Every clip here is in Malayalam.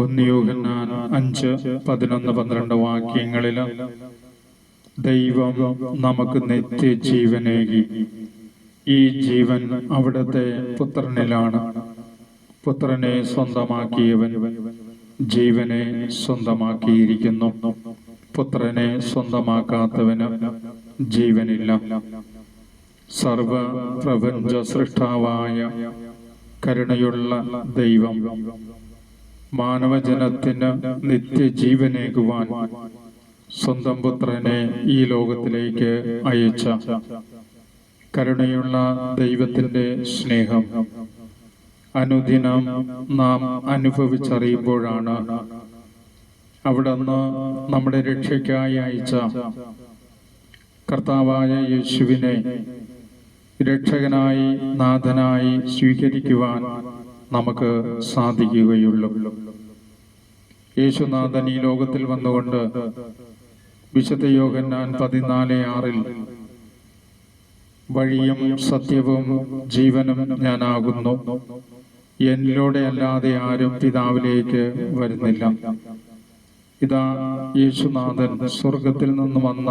1 യോഹന്നാൻ 5:11-12 വാക്യങ്ങളിൽ ദൈവം നമുക്ക് നിത്യജീവനേകി. ഈ ജീവൻ അവിടുത്തെ പുത്രനിലാണ്. പുത്രനെ സ്വന്തമാക്കിയവൻ ജീവനെ സ്വന്തമാക്കിയിരിക്കുന്നു. പുത്രനെ സ്വന്തമാക്കാത്തവന് ജീവനില്ല. സർവപ്രപഞ്ച സൃഷ്ടാവായ കരുണയുള്ള ദൈവം മാനവജനത്തിന് നിത്യജീവനേകുവാൻ സ്വന്തം പുത്രനെ ഈ ലോകത്തിലേക്ക് അയച്ച കരുണയുള്ള ദൈവത്തിന്റെ സ്നേഹം അനുദിനം നാം അനുഭവിച്ചറിയുമ്പോഴാണ് അവിടുന്ന് നമ്മുടെ രക്ഷയ്ക്കായി അയച്ച കർത്താവായ യേശുവിനെ രക്ഷകനായി നാഥനായി സ്വീകരിക്കുവാൻ നമുക്ക് സാധിക്കുകയുള്ളൂ. യേശുനാഥൻ ഈ ലോകത്തിൽ വന്നുകൊണ്ട് വിശുദ്ധ യോഹന്നാൻ 14:6 വഴിയും സത്യവും ജീവനും ഞാനാകുന്നു, എന്നിലൂടെ അല്ലാതെ ആരും പിതാവിലേക്ക് വരുന്നില്ല. ഇതാ യേശുനാഥൻ സ്വർഗത്തിൽ നിന്ന് വന്ന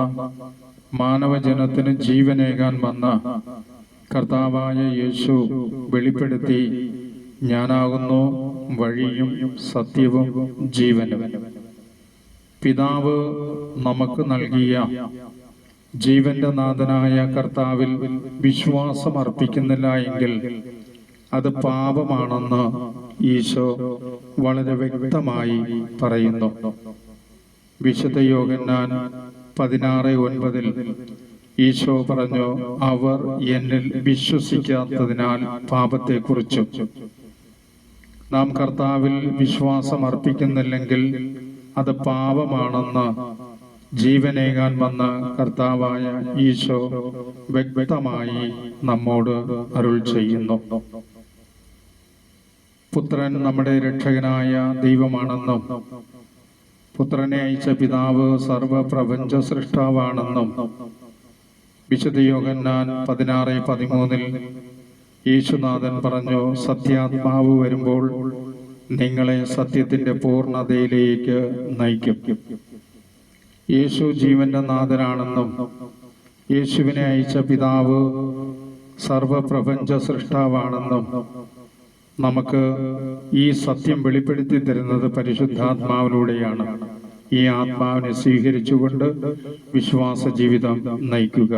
മാനവജനത്തിന് ജീവനേകാൻ വന്ന കർത്താവായ യേശു വെളിപ്പെടുത്തി, ഞാനാകുന്നു വഴിയും സത്യവും ജീവനും. പിതാവ് നമുക്ക് നൽകിയ ജീവന്റെ നാഥനായ കർത്താവിൽ വിശ്വാസം അർപ്പിക്കുന്നില്ല എങ്കിൽ അത് പാപമാണെന്ന് ഈശോ വളരെ വ്യക്തമായി പറയുന്നു. വിശുദ്ധ യോഹന്നാൻ 16:9 ഈശോ പറഞ്ഞു, അവർ എന്നിൽ വിശ്വസിക്കാത്തതിനാൽ പാപത്തെക്കുറിച്ചും. നാം കർത്താവിൽ വിശ്വാസം അർപ്പിക്കുന്നില്ലെങ്കിൽ അത് പാപമാണെന്ന് ജീവനേകാൻ വന്ന കർത്താവായ ഈശോ വ്യക്തമായി നമ്മോട് അരുൾ ചെയ്യുന്നു. പുത്രൻ നമ്മുടെ രക്ഷകനായ ദൈവമാണെന്നും പുത്രനെ അയച്ച പിതാവ് സർവപ്രപഞ്ച സൃഷ്ടാവാണെന്നും വിശുദ്ധ യോഹന്നാൻ 16:13 യേശുനാഥൻ പറഞ്ഞു, സത്യാത്മാവ് വരുമ്പോൾ നിങ്ങളെ സത്യത്തിന്റെ പൂർണ്ണതയിലേക്ക് നയിക്കും. യേശു ജീവന്റെ നാഥനാണെന്നും യേശുവിനെ അയച്ച പിതാവ് സർവപ്രപഞ്ച സൃഷ്ടാവാണെന്നും നമുക്ക് ഈ സത്യം വെളിപ്പെടുത്തി തരുന്നത് പരിശുദ്ധാത്മാവിലൂടെയാണ്. ഈ ആത്മാവിനെ സ്വീകരിച്ചുകൊണ്ട് വിശ്വാസ ജീവിതം നയിക്കുക.